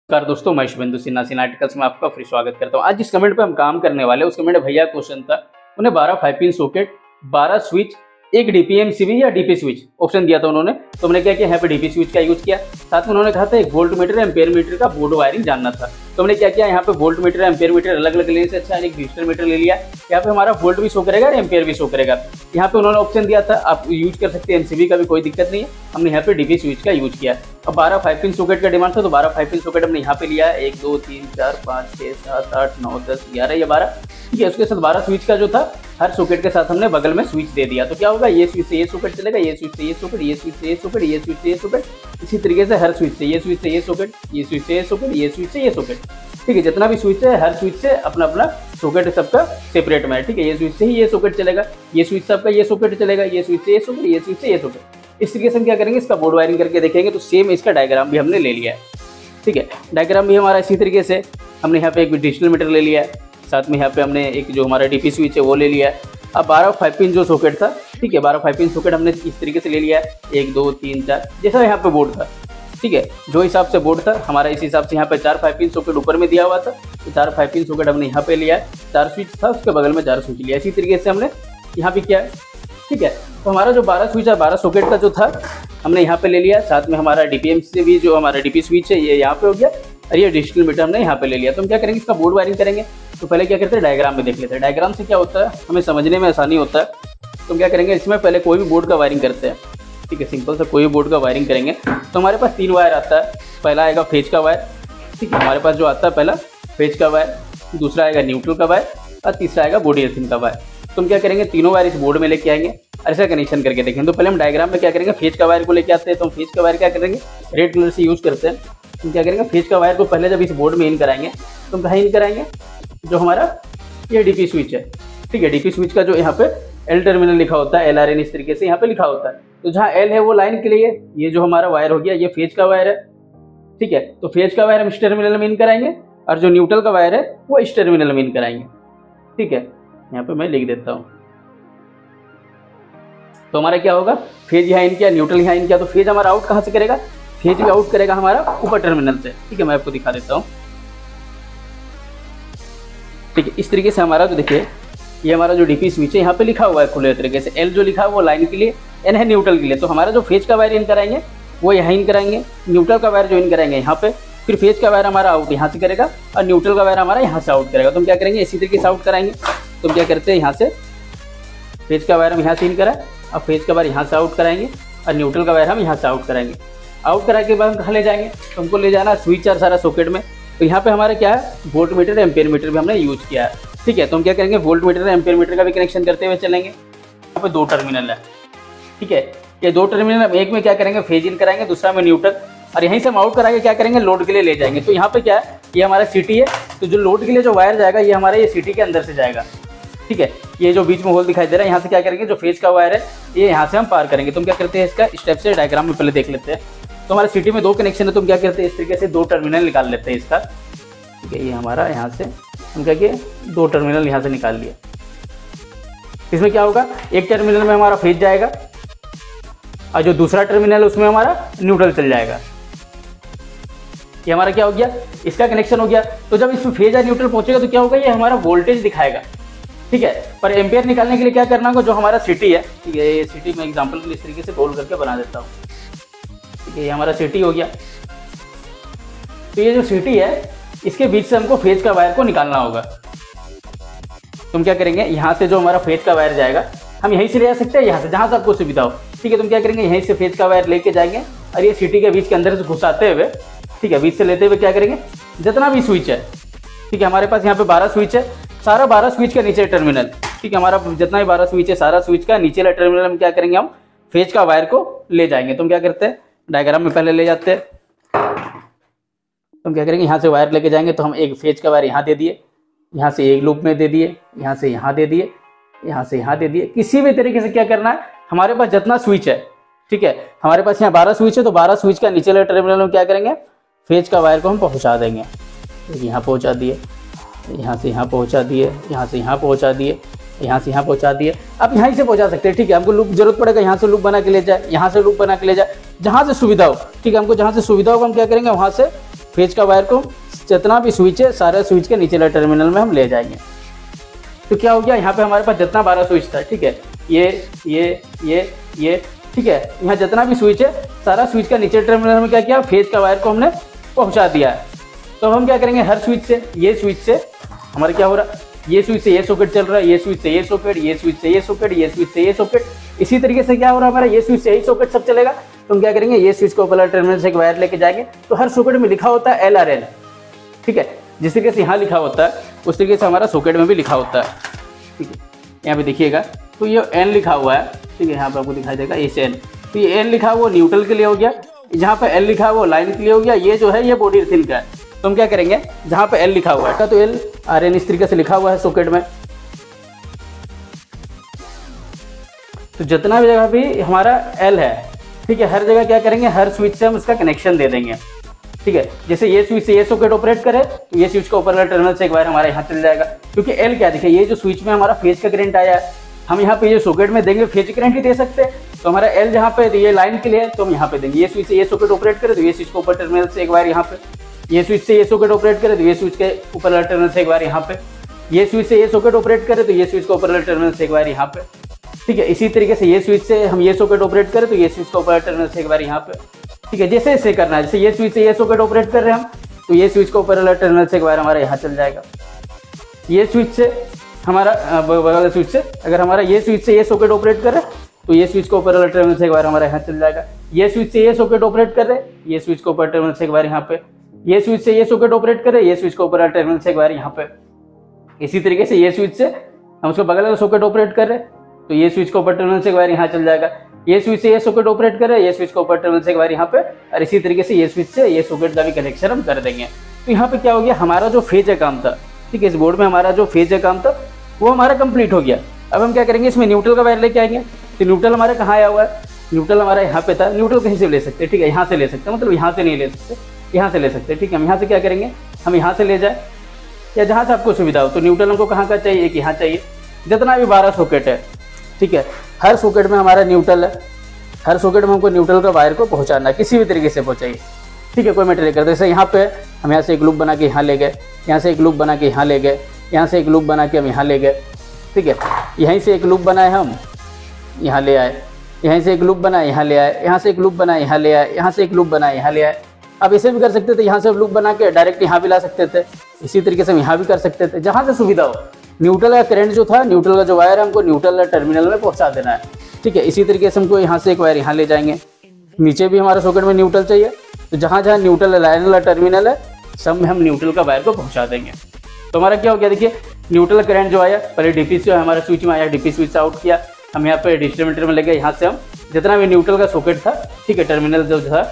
नमस्कार दोस्तों, मैं शुभेंदु सिन्हा आर्टिकल्स में आपका फिर स्वागत करता हूं। आज जिस कमेंट पे हम काम करने वाले हैं उस कमेंट में भैया क्वेश्चन था, उन्हें 12 5 पिन सॉकेट, 12 स्विच, एक डीपीएमसीबी या डीपी स्विच ऑप्शन दिया था उन्होंने। तो हमने क्या किया, यहाँ पे डीपी स्विच का यूज किया। साथ में उन्होंने कहा था एक वोल्ट मीटर एम्पेयर मीटर का बोर्ड वायरिंग जानना था। तो हमने क्या किया, यहाँ पे वोल्ट मीटर एम्पेयर मीटर अलग अलग लेने से अच्छा एक डिजिटल मीटर ले लिया। यहाँ पे हमारा वोल्ट भी शो करेगा और एम्पेयर भी शो करेगा। यहाँ पे उन्होंने ऑप्शन दिया था, आप यूज कर सकते हैं एमसीबी का भी, कोई दिक्कत नहीं है। हमने यहाँ पे डीपी स्विच का यूज किया। अब 12 5 पिन सॉकेट का डिमांड था तो 12 5 पिन सॉकेट हमने यहाँ पे लिया 1 2 3 4 5 6 7 8 9 10 11 या 12, ठीक है। उसके साथ 12 स्विच का जो था हर सॉकेट के साथ हमने बगल में स्विच दे दिया। तो क्या होगा, ये स्विच से ये सॉकेट चलेगा, ये स्विच से ये सॉकेट, ये स्विच से ये सॉकेट, ये स्विच से ये सॉकेट, इसी तरीके से हर स्विच से ये स्विच से ये सॉकेट, ये स्विच से ये सॉकेट, ये स्विच से ये सॉकेट, ठीक है। जितना भी स्विच है हर स्विच से अपना अपना सॉकेट सबका सेपरेट में है, ठीक है। ये स्विच से ही ये सॉकेट चलेगा, ये स्विच से आपका ये सॉकेट चलेगा, ये स्विच से ये सॉकेट, ये स्विच से ये सॉकेट। इस तरीके से हम क्या करेंगे, इसका बोर्ड वायरिंग करके देखेंगे। तो सेम इसका डायग्राम भी हमने ले लिया है, ठीक है। डायग्राम भी हमारा इसी तरीके से, हमने यहाँ पे एक डिजिटल मीटर ले लिया है, साथ में यहाँ पे हमने एक जो हमारा डीपी स्विच है वो ले लिया है। अब 12 5 पिन जो सॉकेट था, ठीक है, 12 5 पिन सॉकेट हमने इस तरीके से ले लिया है, 1 2 3 4 जैसा यहाँ पे बोर्ड था, ठीक है। जो हिसाब से बोर्ड था हमारा इस हिसाब से यहाँ पे 4 5 पिन सॉकेट ऊपर में दिया हुआ था। तो 4 5 पिन सॉकेट हमने यहाँ पे लिया है, 4 स्विच था उसके बगल में 4 स्विच लिया। इसी तरीके से हमने यहाँ पे किया है, ठीक है। तो हमारा जो 12 स्विच है 12 सॉकेट का जो था हमने यहाँ पे ले लिया। साथ में हमारा डीपीएम से भी जो हमारा डीपी स्विच है ये यहाँ पे हो गया और ये डिजिटल मीटर हमने यहाँ पे ले लिया। तो हम क्या करेंगे, इसका बोर्ड वायरिंग करेंगे। तो पहले क्या करते हैं, डायग्राम में देख लेते हैं। डायग्राम से क्या होता है, हमें समझने में आसानी होता है। तो हम क्या करेंगे, इसमें पहले कोई भी बोर्ड का वायरिंग करते हैं, ठीक है। सिंपल सा कोई भी बोर्ड का वायरिंग करेंगे तो हमारे पास 3 वायर आता है। पहला आएगा फेज का वायर, ठीक है, हमारे पास जो आता है पहला फेज का वायर, दूसरा आएगा न्यूट्रल का वायर और तीसरा आएगा बॉडी अर्थिंग का वायर। तो हम क्या करेंगे, तीनों वायर इस बोर्ड में लेके आएंगे और ऐसा कनेक्शन करके देखेंगे। तो पहले हम डायग्राम में क्या करेंगे, फेज का वायर को लेके आते हैं। तो हम फेज का वायर क्या करेंगे, रेड कलर से यूज करते हैं। हम क्या करेंगे, फेज का वायर को पहले जब इस बोर्ड में इन कराएंगे तो हम कहाँ इन कराएंगे, जो हमारा ये डीपी स्विच है, ठीक है। डीपी स्विच का जो यहाँ पे एल टर्मिनल लिखा होता है, LRN इस तरीके से यहाँ पे लिखा होता है। तो जहाँ एल है वो लाइन के लिए, ये जो हमारा वायर हो गया ये फेज का वायर है, ठीक है। तो फेज का वायर हम इस टर्मिनल में इन कराएंगे और जो न्यूट्रल का वायर है वो इस टर्मिनल में इन कराएंगे, ठीक है। यहाँ पे मैं लिख देता हूँ। तो हमारा क्या होगा, फेज यहाँ इन किया, न्यूट्रल यहाँ इन किया। तो फेज हमारा आउट कहाँ से करेगा, फेज भी आउट करेगा हमारा ऊपर टर्मिनल से, ठीक है। मैं आपको दिखा देता हूँ, ठीक है। इस तरीके से हमारा जो देखिए ये हमारा जो डीपी स्विच है यहाँ पे लिखा हुआ है खुले तरीके से, एल जो लिखा है वो लाइन के लिए, एन है न्यूट्रल के लिए। तो हमारा जो फेज का वायर इन कराएंगे वो यहाँ इन कराएंगे, न्यूट्रल का वायर जो इन कराएंगे यहाँ पे, फिर फेज का वायर हमारा आउट यहाँ से करेगा और न्यूट्रल का वायर हमारा यहाँ से आउट करेगा। तो हम क्या करेंगे, इसी तरीके से आउट कराएंगे। तो हम क्या करते हैं, यहाँ से फेज का वायर हम यहाँ से इन कराएं और फेज का वायर यहाँ से आउट कराएंगे और न्यूट्रल का वायर हम यहाँ से आउट कराएंगे। आउट करा के बाद हम कहाँ ले जाएंगे, तो हमको ले जाना स्विच और सारा सॉकेट में। तो यहाँ पे हमारा क्या है, वोल्ट मीटर एम्पेयर मीटर भी हमने यूज किया है, ठीक है। तो हम क्या करेंगे, वोल्ट मीटर एम्पेयर मीटर का भी कनेक्शन करते हुए चलेंगे। यहाँ पे 2 टर्मिनल है, ठीक है। ये 2 टर्मिनल, एक में क्या करेंगे फेज इन कराएंगे, दूसरा में न्यूट्रल, और यहीं से हम आउट करा के क्या करेंगे, लोड के लिए ले जाएंगे। तो यहाँ पे क्या है, ये हमारा सिटी है। तो जो लोड के लिए जो वायर जाएगा ये हमारा ये सिटी के अंदर से जाएगा, ठीक है। ये जो बीच में होल दिखाई दे रहा है यहाँ से क्या करेंगे, जो फेज का वायर है ये यहाँ से हम पार करेंगे। तो हम क्या करते हैं, इसका स्टेप से डायग्राम में पहले देख लेते हैं। तो हमारे सिटी में 2 कनेक्शन है, तो हम क्या करते हैं, इस तरीके से 2 टर्मिनल निकाल लेते हैं इसका, ठीक है। ये हमारा यहाँ से हम क्या किए, 2 टर्मिनल यहाँ से निकाल लिए। इसमें क्या होगा, एक टर्मिनल में हमारा फेज जाएगा और जो दूसरा टर्मिनल है उसमें हमारा न्यूट्रल चल जाएगा। ये हमारा क्या हो गया, इसका कनेक्शन हो गया। तो जब इसमें फेज या न्यूट्रल पहुंचेगा तो क्या होगा, ये हमारा वोल्टेज दिखाएगा, ठीक है। पर एम्पेयर निकालने के लिए क्या करना होगा, जो हमारा सिटी है, ठीक है, ये सिटी में एग्जांपल के लिए इस तरीके से गोल करके बना देता हूँ, ठीक है। ये हमारा सिटी हो गया। तो ये जो सिटी है इसके बीच से हमको फेज का वायर को निकालना होगा। तो हम क्या करेंगे, यहाँ से जो हमारा फेज का वायर जाएगा हम यहीं से ले जा सकते हैं, यहाँ से जहाँ से आपको सुविधा हो, ठीक है। तो हम क्या करेंगे, यहीं से फेज का वायर लेके जाएंगे और ये सिटी के बीच के अंदर से घुसाते हुए, ठीक है, बीच से लेते हुए क्या करेंगे, जितना भी स्विच है, ठीक है, हमारे पास यहाँ पे 12 स्विच है, सारा 12 स्विच का नीचे टर्मिनल, ठीक है। हमारा जितना भी 12 स्विच है सारा स्विच का नीचे वाला टर्मिनल हम क्या करेंगे, हम फेज का वायर को ले जाएंगे। तो हम क्या करते हैं, डायग्राम में पहले ले जाते हैं। तो हम क्या करेंगे, यहाँ से वायर लेके जाएंगे। तो हम एक फेज का वायर यहाँ दे दिए, यहाँ से एक लूप में दे दिए, यहाँ से यहाँ दे दिए, यहाँ से यहाँ दे दिए। किसी भी तरीके से क्या करना है, हमारे पास जितना स्विच है, ठीक है, हमारे पास यहाँ 12 स्विच है, तो 12 स्विच का नीचे वाले टर्मिनल में क्या करेंगे, फेज का वायर को हम पहुँचा देंगे। यहाँ पहुँचा दिए, यहाँ से यहाँ पहुँचा दिए, यहाँ से यहाँ पहुँचा दिए, यहाँ से यहाँ पहुँचा दिए। आप यहाँ से पहुँचा सकते हैं, ठीक है। हमको लूप जरूरत पड़ेगा, यहाँ से लूप बना के ले जाए, यहाँ से लूप बना के ले जाए, जहाँ से सुविधा हो, ठीक है। हमको जहाँ से सुविधा होगा हम क्या करेंगे, वहाँ से फेज का वायर को जितना भी स्विच है सारे स्विच के नीचे वाले टर्मिनल में हम ले जाएंगे। तो क्या हो गया, यहाँ पे हमारे पास जितना 12 स्विच था, ठीक है, ये ठीक है, यहाँ जितना भी स्विच है सारा स्विच का नीचे टर्मिनल में क्या किया, फेज का वायर को हमने पहुँचा दिया है। तो अब हम क्या करेंगे, हर स्विच से, ये स्विच से हमारा क्या हो रहा है, ये स्विच से ये सॉकेट चल रहा है, ये स्विच से ये सॉकेट, ये स्विच से ये सॉकेट, ये स्विच से ये सॉकेट, इसी तरीके से क्या हो रहा है हमारा, ये स्विच से यही सॉकेट सब चलेगा। तो हम क्या करेंगे, ये स्विच को ऊपर टर्मिनल से एक वायर लेके जाएंगे। तो हर सॉकेट में लिखा होता है LRL, ठीक है, जिस तरीके से यहाँ लिखा होता है उस तरीके से हमारा सॉकेट में भी लिखा होता है, ठीक है। यहाँ पे देखिएगा तो ये N लिखा हुआ है, ठीक है, यहाँ पर आपको दिखाई देगा इस N, तो ये N लिखा हुआ न्यूट्रल के लिए हो गया, जहाँ पे L लिखा हुआ लाइन के लिए हो गया, ये जो है ये बॉडी अर्थिंग का है। तो हम क्या करेंगे, जहाँ पे L लिखा हुआ है तो LRN इस तरीके से लिखा हुआ है सॉकेट में। तो जितना भी जगह भी हमारा L है, ठीक है, हर जगह क्या करेंगे, हर स्विच से हम इसका कनेक्शन दे देंगे, ठीक है। जैसे ये स्विच से ये सॉकेट ऑपरेट करे तो ये स्विच का ऊपर वाला टर्मिनल से एक बार हमारा यहाँ चल जाएगा, क्योंकि L क्या देखिए, ये जो स्विच में हमारा फेज का करंट आया है, हम यहाँ पे ये सॉकेट में देंगे फेज करंट ही दे सकते हैं। तो हमारा L जहाँ पे ये लाइन के लिए है तो हम यहाँ पे देंगे, ये स्विच से ये सॉकेट ऑपरेट करे तो ये स्विच का ऊपर टर्मिनल से एक बार यहाँ पे, ये स्विच से ये सॉकेट ऑपरेट करे तो ये स्विच के ऊपर वाला टर्मिनल से एक बार यहाँ पे, ये स्विच से ये सॉकेट ऑपरेट करे तो ये स्विच का ऊपर वाला टर्मिनल से एक बार यहाँ पे, ठीक है। इसी तरीके से ये स्विच से हम ये सॉकेट ऑपरेट करें तो ये स्विच का ऊपर टर्मिनल से एक बार यहाँ पे, ठीक है। जैसे ऐसे करना है, जैसे ये स्विच से ये सॉकेट ऑपरेट कर रहे हैं हम तो ये स्विच का ऊपर वाला टर्मिनल से एक बार हमारा यहाँ चल जाएगा। ये स्विच से हमारा बगल स्विच से अगर हमारा ये स्विच से ये सॉकेट ऑपरेट कर रहे हैं तो ये स्विच का ऊपर वाला टर्मिनल से एक बार हमारा यहाँ चल जाएगा। ये स्विच से ये सॉकेट ऑपरेट कर रहे हैं, ये स्विच का ऊपर टर्मिनल से एक बार यहाँ पे, ये स्विच से ये सॉकेट ऑपरेट कर रहे हैं, ये स्विच का ऊपर वाला टर्मिनल से एक बार यहाँ पे। इसी तरीके से ये स्विच से हम उसको बगल वाला सॉकेट ऑपरेट कर रहे हैं तो ये स्विच का ऊपर टर्मिनल से एक बार यहाँ चल जाएगा। ये स्विच से ये सॉकेट ऑपरेट कर रहे हैं, ये स्विच का ऊपर टर्मिनल से एक बार यहाँ पे, और इसी तरीके से ये स्विच से ये सॉकेट का भी कनेक्शन हम कर देंगे। तो यहाँ पे क्या हो गया, हमारा जो फेज का काम था, ठीक है, इस बोर्ड में हमारा जो फेज का काम था वो हमारा कंप्लीट हो गया। अब हम क्या करेंगे, इसमें न्यूट्रल का वायर लेके आएंगे। तो न्यूट्रल हमारा कहाँ आया हुआ है, न्यूट्रल हमारा यहाँ पे था। न्यूट्रल कहीं से ले सकते हैं, ठीक है, यहाँ से ले सकते हैं, मतलब यहाँ से नहीं ले सकते, यहाँ से ले सकते हैं, ठीक है। हम यहाँ से क्या करेंगे, हम यहाँ से ले जाए या जहाँ से आपको सुविधा हो। तो न्यूट्रल हमको कहाँ का चाहिए, एक यहाँ चाहिए। जितना भी 12 सॉकेट है, ठीक है, हर सॉकेट में हमारा न्यूट्रल है, हर सॉकेट में हमको न्यूट्रल का वायर को पहुँचाना है, किसी भी तरीके से पहुँचाइए, ठीक है, कोई मैटर नहीं करता। जैसे यहाँ पे हम यहाँ से एक लूप बना के यहाँ ले गए, यहाँ से एक लूप बना के यहाँ ले गए, यहाँ से एक लूप बना के हम यहाँ ले गए, ठीक है। यहीं से एक लूप बनाए हम यहाँ ले आए, यहीं से एक लूप बनाए यहाँ ले आए, यहाँ से एक लूप बनाए यहाँ ले आए, यहाँ से एक लूप बनाए यहाँ ले आए। अब इसे भी कर सकते थे, यहाँ से लूप बना के डायरेक्ट यहाँ भी ला सकते थे, इसी तरीके से हम यहाँ भी कर सकते थे, जहाँ से सुविधा हो। न्यूट्रल का करंट जो था, न्यूट्रल का जो वायर है हमको न्यूट्रल टर्मिनल में पहुँचा देना है, ठीक है। इसी तरीके से हमको यहाँ से एक वायर यहाँ ले जाएंगे, नीचे भी हमारे सॉकेट में न्यूट्रल चाहिए, तो जहाँ जहाँ न्यूट्रल लाइन वाला टर्मिनल है सब में हम न्यूट्रल का वायर को पहुँचा देंगे। तो हमारा क्या हो गया, देखिए न्यूट्रल करंट जो आया, पहले डीपी से हमारा स्विच में आया, डीपी स्विच आउट किया, हम यहाँ पे डिस्ट्रीब्यूटर में लगे, यहाँ से हम जितना भी न्यूट्रल का सॉकेट था, ठीक है, टर्मिनल जो था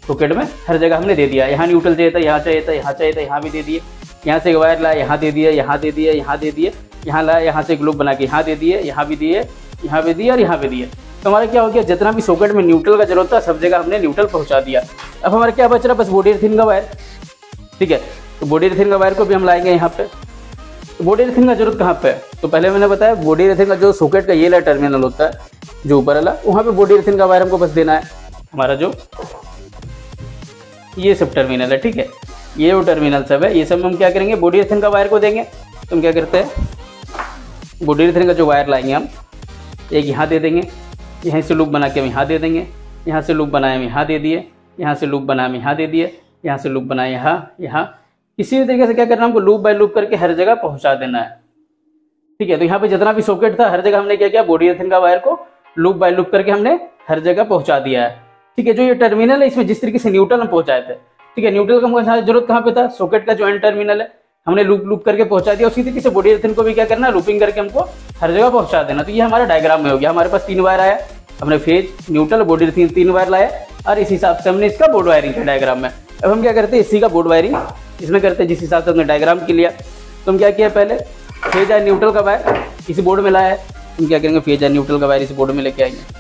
सॉकेट में हर जगह हमने दे दिया। यहाँ न्यूट्रल चाहिए था, यहाँ चाहिए था, यहाँ चाहिए था, यहाँ भी दे दिए। यहाँ से एक वायर लाया, यहाँ दे दिया, यहाँ दे दिया, यहाँ दे दिए, यहाँ लाया, यहाँ से एक लूप बना के यहाँ दे दिए, यहाँ भी दिए, यहाँ भी दिए और यहाँ भी दिए। तो हमारा क्या हो गया, जितना भी सॉकेट में न्यूट्रल का जरूरत था सब जगह हमने न्यूट्रल पहुँचा दिया। अब हमारा क्या बच रहा है, बस बॉडी अर्थिंग का वायर, ठीक है। तो बॉडी अर्थिंग का वायर को भी हम लाएंगे यहाँ पे। तो बॉडी अर्थिंग का जरूरत कहाँ पे है, तो पहले मैंने बताया बॉडी अर्थिंग का जो सॉकेट का ये वाला टर्मिनल होता है जो ऊपर वाला, वहाँ पे बॉडी अर्थिंग का वायर हमको बस देना है। हमारा जो ये सब टर्मिनल है, ठीक है, ये वो टर्मिनल सब है, ये सब हम क्या करेंगे, बॉडी अर्थिंग का वायर को देंगे। तो हम क्या करते हैं, बॉडी अर्थिंग का जो वायर लाएंगे हम, एक यहाँ दे देंगे, यहीं से लूप बना के हम यहाँ दे देंगे, यहाँ से लूप बनाए हम यहाँ दे दिए, यहाँ से लूप बनाए हम यहाँ दे दिए, यहाँ से लूप बनाए यहाँ। इसी तरीके से क्या करना है, हमको लूप बाय लूप करके हर जगह पहुँचा देना है, ठीक है। तो यहाँ पे जितना भी सॉकेट था हर जगह हमने क्या किया, बॉडी अर्थिंग का वायर को लूप बाय लूप करके हमने हर जगह पहुँचा दिया है, ठीक है। जो ये टर्मिनल है इसमें जिस तरीके से न्यूट्रल हम पहुँचाए थे, ठीक है, न्यूट्रल का हमको जरूरत कहाँ पे था, सॉकेट का जो एंड टर्मिनल है हमने लूप लूप करके पहुँचा दिया। उसी तरीके से बॉडी अर्थिंग को भी क्या करना है, लूपिंग करके हमको हर जगह पहुँचा देना। तो ये हमारा डायग्राम में हो गया, हमारे पास 3 वायर आया, हमने phase, neutral, body earthing 3 wire लाया और इस हिसाब से हमने इसका बोर्ड वायरिंग किया डायग्राम में। अब हम क्या करते हैं, इसी का बोर्ड वायरिंग इसमें करते हैं जिस हिसाब से हमने डायग्राम के लिया। तो हम क्या किया, पहले फेज या न्यूट्रल का वायर इसी बोर्ड में लाया है। हम क्या करेंगे, फेज या न्यूट्रल का वायर इस बोर्ड में लेके आएंगे।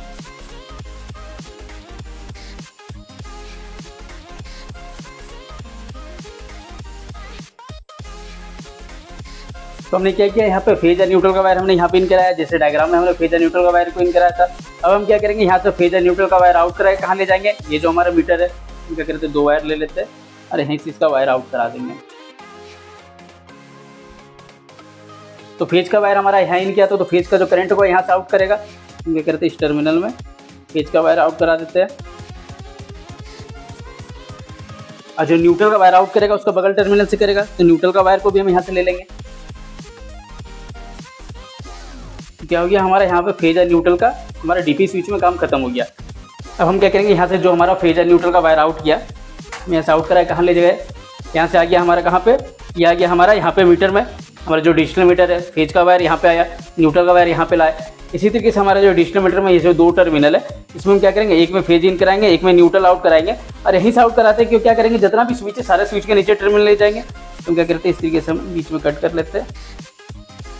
तो हमने क्या किया, यहाँ पे फेज या न्यूट्रल का वायर हमने यहाँ पे इन कराया, जैसे डायग्राम में हमने फेज या न्यूट्रल का वायर को इन कराया था। अब हम क्या करेंगे, यहाँ से फेज या न्यूट्रल का वायर आउट कराए, कहाँ ले जाएंगे, ये जो हमारा मीटर है हम क्या करते हैं, 2 वायर ले लेते हैं, और यहीं से इसका वायर आउट करा देंगे। तो फेज का वायर हमारा यहाँ इन किया तो फेज का जो करंट को यहाँ से आउट करेगा, हम क्या करते हैं इस टर्मिनल में फेज का वायर आउट करा देते हैं, और जो न्यूट्रल का वायर आउट करेगा उसका बगल टर्मिनल से करेगा, तो न्यूट्रल का वायर को भी हम यहाँ से ले लेंगे। क्या हो गया हमारा यहाँ पे फेज और न्यूट्रल का हमारा डीपी स्विच में काम खत्म हो गया। अब हम क्या करेंगे, यहाँ से जो हमारा फेज और न्यूट्रल का वायर आउट किया, यहाँ से आउट करा कहाँ ले गए, यहाँ से आ गया हमारा कहाँ पे, ये आ गया हमारा यहाँ पे मीटर में, हमारा जो डिजिटल मीटर है फेज का वायर यहाँ पे आया, न्यूट्रल का वायर यहाँ पे लाए। इसी तरीके से हमारा जो डिजिटल मीटर में ये जो 2 टर्मिनल है इसमें हम क्या करेंगे, एक में फेज इन कराएंगे, एक में न्यूट्रल आउट कराएंगे, और यहीं से आउट कराते हैं। क्यों क्या करेंगे, जितना भी स्विच है सारे स्विच के नीचे टर्मिनल ले जाएंगे। तो क्या करते हैं इस तरीके से हम बीच में कट कर लेते हैं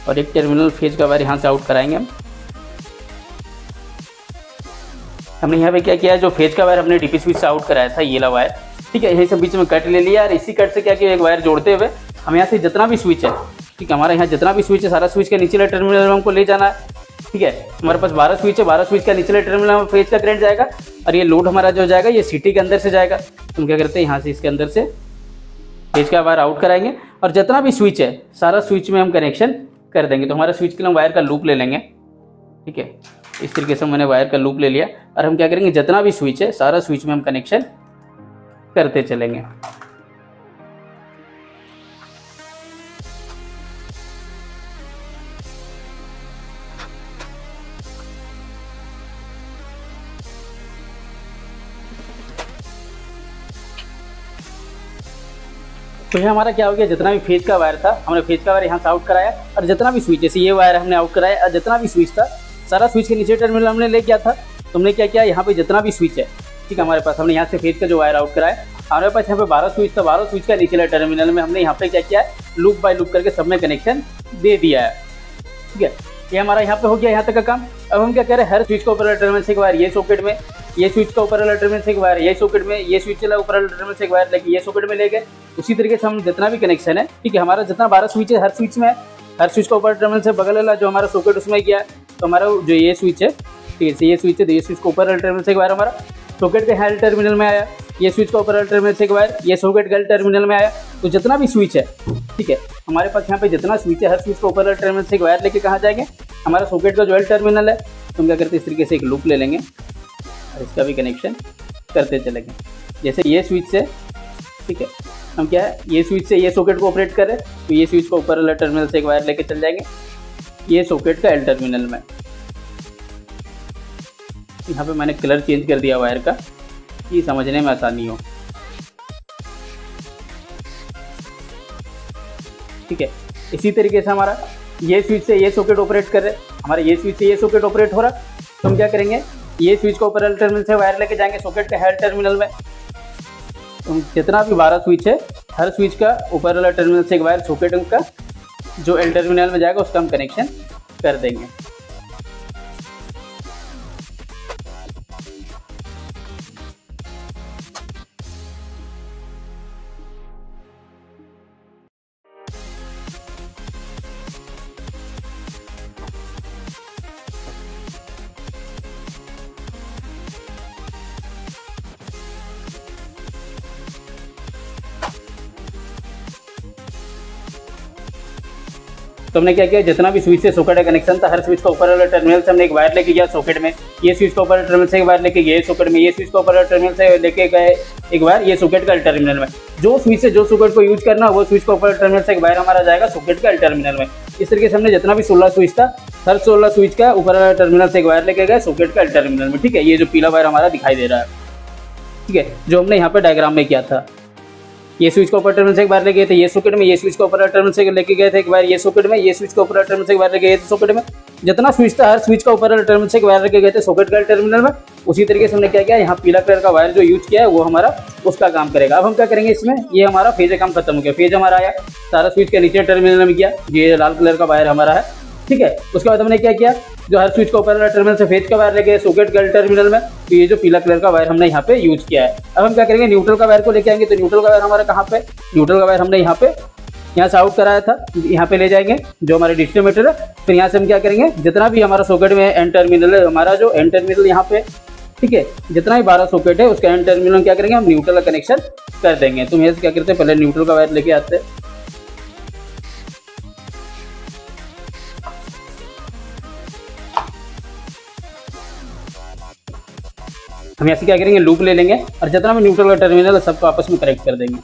और एक टर्मिनल फेज का वायर यहाँ से आउट कराएंगे। हमने यहाँ पे क्या किया है, जो फेज का वायर हमने डीपी स्विच से आउट कराया था ये ला वायर, ठीक है, यहीं से बीच में कट ले लिया और इसी कट से क्या किया, एक वायर जोड़ते हुए हम यहाँ से जितना भी स्विच है, ठीक है, हमारा यहाँ जितना भी स्विच है सारा स्विच के नीचे टर्मिनल में हमको ले जाना है। ठीक है, हमारे पास 12 स्विच है, 12 स्विच का निचले टर्मिनल में फेज का करंट जाएगा और ये लोड हमारा जो जाएगा ये सिटी के अंदर से जाएगा। तो हम क्या करते हैं, यहाँ से इसके अंदर से फेज का वायर आउट कराएंगे और जितना भी स्विच है सारा स्विच में हम कनेक्शन कर देंगे। तो हमारा स्विच के लिए हम वायर का लूप ले लेंगे। ठीक है, इस तरीके से मैंने वायर का लूप ले लिया और हम क्या करेंगे, जितना भी स्विच है सारा स्विच में हम कनेक्शन करते चलेंगे। तो ये हमारा क्या हो गया, जितना भी फेज का वायर था हमने फेज का वायर यहाँ से आउट कराया और जितना भी स्विच, जैसे ये वायर हमने आउट कराया और जितना भी स्विच था सारा स्विच के नीचे टर्मिनल हमने ले गया था। तो हमने क्या किया, यहाँ पे जितना भी स्विच है, ठीक है, हमारे पास हमने यहाँ से फेज का जो वायर आउट कराया, हमारे पास यहाँ पे 12 स्विच था, 12 स्विच का नीचे टर्मिनल में हमने यहाँ पे क्या किया है, लूप बाय लूप करके सब में कनेक्शन दे दिया है। ठीक है, ये हमारा यहाँ पे हो गया यहाँ तक का काम। अब हम क्या कह रहे हैं, हर स्विच का ऊपर टर्मिनल से एक वायर ये सॉकेट में, ये स्विच का ऊपर वाला टर्मिनल से एक वायर ये सॉकेट में, ये स्विच चला ऊपर वाला टर्मिनल से एक वायर लेके ये सॉकेट में ले गए। उसी तरीके से हम जितना भी कनेक्शन है, ठीक है, हमारा जितना 12 स्विच है हर स्विच में है, हर स्विच का ऊपर टर्मिनल से बगल वाला जो हमारा सॉकेट उसमें गया। तो हमारा जो ये स्विच है, ठीक है, ये स्विच है, तो ये स्विच का ऊपर वाला टर्मिनल से एक वायर हमारा सॉकेट के हेल टर्मिनल में आया, ये स्विच का ऊपर वाला टर्मिनल से एक वायर ये सॉकेट के टर्मिनल में आया। तो जितना भी स्विच है, ठीक है, हमारे पास यहाँ पे जितना स्विच है हर स्विच का ऊपर वाला टर्मिनल से एक वायर लेके कहाँ जाएंगे, हमारा सॉकेट का जो एल टर्मिनल है। तो हम क्या करते हैं, इस तरीके से एक लूप ले लेंगे और इसका भी कनेक्शन करते चलेंगे। जैसे ये स्विच से, ठीक है, हम क्या है, ये स्विच से ये सॉकेट को ऑपरेट करें तो ये स्विच को ऊपर वाला टर्मिनल से एक वायर लेके चल जाएंगे ये सॉकेट का एल टर्मिनल में। यहाँ पे मैंने कलर चेंज कर दिया वायर का कि समझने में आसानी हो। ठीक है, इसी तरीके से हमारा ये स्विच से ये सॉकेट ऑपरेट कर रहे, हमारे ये स्विच से ये सॉकेट ऑपरेट हो रहा। तो हम क्या करेंगे, ये स्विच को ऊपर वाले टर्मिनल से वायर लेके जाएंगे सॉकेट के हेड टर्मिनल में। तो जितना भी 12 स्विच है हर स्विच का ऊपर वाला टर्मिनल से एक वायर सॉकेट का जो एल टर्मिनल में जाएगा उसका हम कनेक्शन कर देंगे। तो हमने क्या किया, जितना भी स्विच से सॉकेट का कनेक्शन था हर स्विच का ऊपर वाला टर्मिनल से हमने एक वायर लेके गया सॉकेट में, ये स्विच का ऊपर टर्मिनल से एक वायर लेके गए सॉकेट में, ये स्विच का ऊपर टर्मिनल से लेके गए एक वायर ये सॉकेट का टर्मिनल में। जो स्विच से जो सॉकेट को यूज करना वो स्विच का ऊपर टर्मिनल से एक वायर हमारा जाएगा सॉकेट का टर्मिनल में। इस तरीके से हमने जितना भी 16 स्विच था हर 16 स्विच का ऊपर वाला टर्मिनल से एक वायर लेके गए सॉकेट का टर्मिनल में। ठीक है, ये जो पीला वायर हमारा दिखाई दे रहा है, ठीक है, जो हमने यहाँ पे डायग्राम में किया था, ये स्विच का ऊपर टर्मिनल से एक वायर लेके गए थे ये सॉकेट में, ये स्विच का ऊपर टर्मिनल से लेके गए थे एक वायर ये सॉकेट में, ये स्विच का ऊपर टर्मिनल से एक वायर लेके गए थे सॉकेट में। जितना स्विच था हर स्विच का ऊपर टर्मिनल से एक वायर लेके गए थे सॉकेट का टर्मिनल में। उसी तरीके से हमने क्या किया, यहाँ पीला कलर का वायर जो यूज किया है वो हमारा उसका काम करेगा। अब हम क्या करेंगे, इसमें ये हमारा फेज काम खत्म हो गया, फेज हमारा आया सारा स्विच के नीचे टर्मिनल में गया, ये लाल कलर का वायर हमारा है। ठीक है, उसके बाद हमने क्या किया, जो हर स्विच का ऊपर वाला टर्मिनल से फेज का वायर लेके सॉकेट का टर्मिनल में, तो ये जो पीला कलर का वायर हमने यहाँ पे यूज किया है। अब हम क्या करेंगे, न्यूट्रल का वायर को लेके आएंगे। तो न्यूट्रल का वायर हमारा कहाँ पे, न्यूट्रल का वायर हमने यहाँ से आउट कराया था, यहाँ पे ले जाएंगे जो हमारे डिजिटल मीटर है। फिर यहाँ से हम क्या करेंगे, जितना भी हमारा सॉकेट में एन टर्मिनल है, हमारा जो एन टर्मिनल यहाँ पे ठीक है। जितना भी 12 सॉकेट है उसका एन टर्मिनल हम क्या करेंगे, हम न्यूट्रल का कनेक्शन कर देंगे। तो हम यहाँ से क्या करते हैं, पहले न्यूट्रल का वायर लेके आते हैं। हम यहाँ से क्या करेंगे, लूप ले लेंगे और जितना भी न्यूट्रल का टर्मिनल है सबको आपस में कनेक्ट कर देंगे।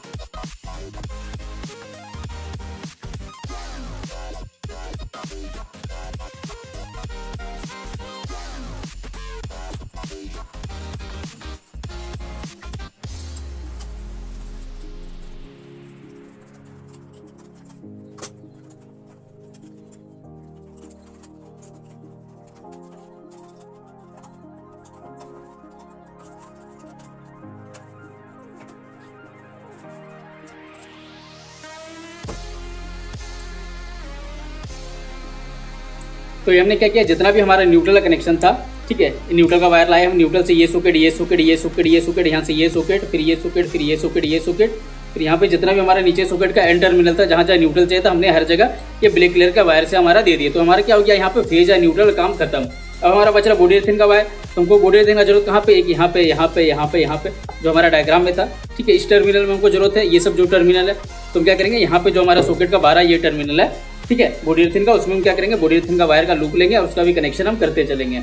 तो ये हमने क्या किया, जितना भी हमारा न्यूट्रल का कनेक्शन था, ठीक है, न्यूट्रल का वायर लाए हम, न्यूट्रल से ये सॉकेट, ये सॉकेट, ये सॉकेट, ये सॉकेट, यहाँ से ये सॉकेट, फिर ये सॉकेट, फिर ये सॉकेट, ये सॉकेट, फिर यहाँ पे जितना भी हमारा नीचे सॉकेट का एंड टर्मिनल था, जहाँ जहाँ न्यूट्रल चाहिए था, हमने हर जगह ये ब्लैक कलर का वायर से हमारा दे दिया। तो हमारा क्या हो गया, यहाँ पे फेज या न्यूट्रल काम खत्म। अब हमारा बच रहा बॉडी अर्थिंग का वायर। तो हमको बॉडी अर्थिंग का जरूरत कहाँ पे, एक यहाँ पे, यहाँ पे, यहाँ पे, यहाँ पे, जो हमारा डायग्राम में था, ठीक है। इस टर्मिनल में हमको जरूरत है, ये सब जो टर्मिनल है, तो हम क्या करेंगे, यहाँ पे जो हमारा सॉकेट का 12 ये टर्मिनल है, ठीक है, बॉडी अर्थिंग का, उसमें हम क्या करेंगे, बॉडी अर्थिंग का वायर का लूप लेंगे और उसका भी कनेक्शन हम करते चलेंगे।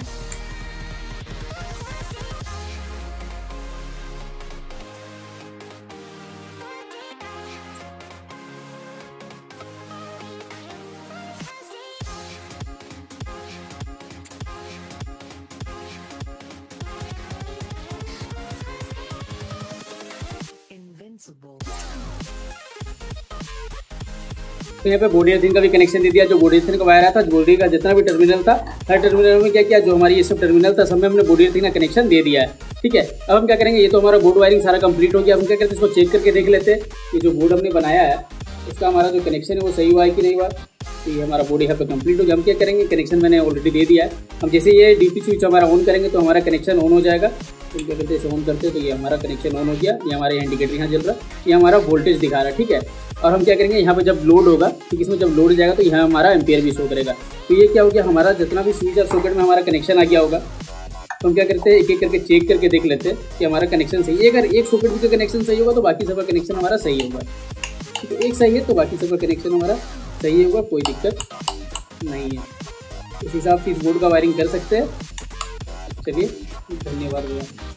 तो यहाँ पे बॉडी अर्थिंग का भी कनेक्शन दे दिया। जो बॉडी अर्थिंग का वायर आया था, बॉडी का जितना भी टर्मिनल था, हर टर्मिनल में क्या किया, जो हमारी ये सब टर्मिनल था, सब में हमने बॉडी अर्थिंग का कनेक्शन दे दिया है, ठीक है। अब हम क्या करेंगे, ये तो हमारा बोर्ड वायरिंग सारा कंप्लीट हो गया। हम क्या करते हैं, इसको चेक करके देख लेते हैं कि जो बोर्ड हमने बनाया है उसका हमारा जो कनेक्शन है वो सही हुआ है कि नहीं हुआ। तो ये हमारा बोर्ड यहाँ पे कंप्लीट हो गया। हम क्या करेंगे, कनेक्शन मैंने ऑलरेडी दे दिया है। हम जैसे ये डीपी स्विच हमारा ऑन करेंगे तो हमारा कनेक्शन ऑन हो जाएगा। तो क्या करते हैं, इसे ऑन करते हैं तो ये हमारा कनेक्शन ऑन हो गया। ये हमारा इंडिकेटर यहाँ जल रहा है, ये हमारा वोल्टेज दिखा रहा है, ठीक है। और हम क्या करेंगे, यहाँ पे जब लोड होगा, ठीक, इसमें जब लोड जाएगा तो यहाँ हमारा एम्पियर भी शो करेगा। तो ये क्या हो गया, हमारा जितना भी स्विच और सॉकेट में हमारा कनेक्शन आ गया होगा। तो हम क्या करते हैं, एक एक करके चेक करके देख लेते हैं कि हमारा कनेक्शन सही है। अगर एक सॉकेट का कनेक्शन सही होगा तो बाकी सबका कनेक्शन हमारा सही होगा, ठीक है। एक सही है तो बाकी सबका कनेक्शन हमारा सही होगा, कोई दिक्कत नहीं है। इस हिसाब से इस बोर्ड का वायरिंग कर सकते हैं। चलिए, धन्यवाद भैया।